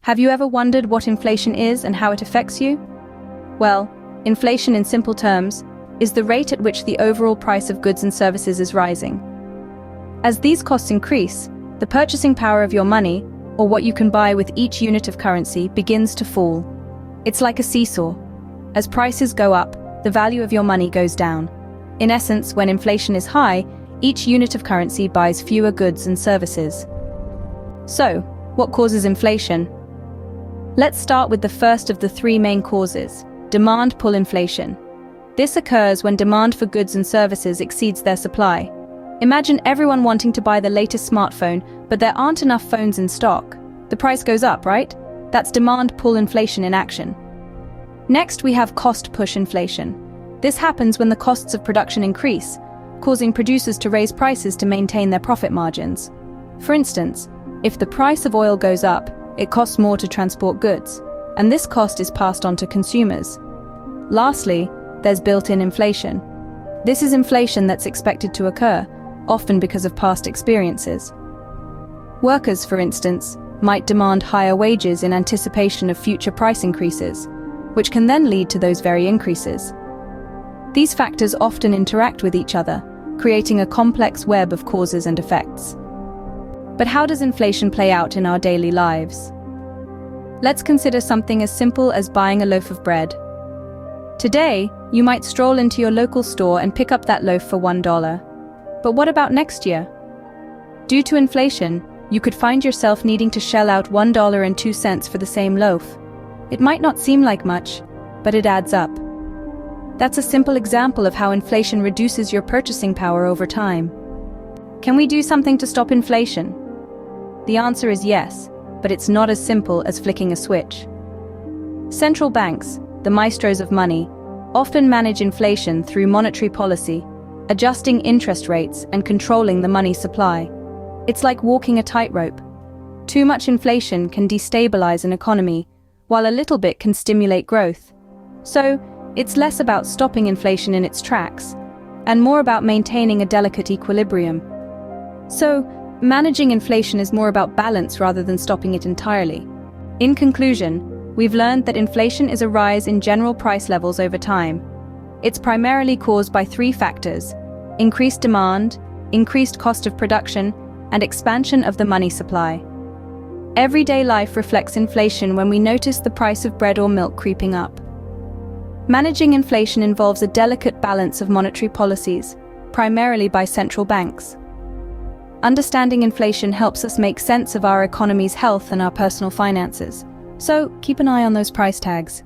Have you ever wondered what inflation is and how it affects you? Well, inflation in simple terms is the rate at which the overall price of goods and services is rising. As these costs increase, the purchasing power of your money, or what you can buy with each unit of currency, begins to fall. It's like a seesaw. As prices go up, the value of your money goes down. In essence, when inflation is high, each unit of currency buys fewer goods and services. So, what causes inflation? Let's start with the first of the three main causes: demand pull inflation. This occurs when demand for goods and services exceeds their supply. Imagine everyone wanting to buy the latest smartphone, but there aren't enough phones in stock. The price goes up, right? That's demand pull inflation in action. Next, we have cost push inflation. This happens when the costs of production increase, causing producers to raise prices to maintain their profit margins. For instance, if the price of oil goes up, it costs more to transport goods, and this cost is passed on to consumers. Lastly, there's built-in inflation. This is inflation that's expected to occur, often because of past experiences. Workers, for instance, might demand higher wages in anticipation of future price increases, which can then lead to those very increases. These factors often interact with each other, creating a complex web of causes and effects. But how does inflation play out in our daily lives? Let's consider something as simple as buying a loaf of bread. Today, you might stroll into your local store and pick up that loaf for $1. But what about next year? Due to inflation, you could find yourself needing to shell out $1.02 for the same loaf. It might not seem like much, but it adds up. That's a simple example of how inflation reduces your purchasing power over time. Can we do something to stop inflation? The answer is yes, but it's not as simple as flicking a switch. Central banks, the maestros of money, often manage inflation through monetary policy, adjusting interest rates and controlling the money supply. It's like walking a tightrope. Too much inflation can destabilize an economy, while a little bit can stimulate growth. So, it's less about stopping inflation in its tracks, and more about maintaining a delicate equilibrium. So, managing inflation is more about balance rather than stopping it entirely. In conclusion, we've learned that inflation is a rise in general price levels over time. It's primarily caused by three factors: increased demand, increased cost of production, and expansion of the money supply. Everyday life reflects inflation when we notice the price of bread or milk creeping up. Managing inflation involves a delicate balance of monetary policies, primarily by central banks. Understanding inflation helps us make sense of our economy's health and our personal finances. So, keep an eye on those price tags.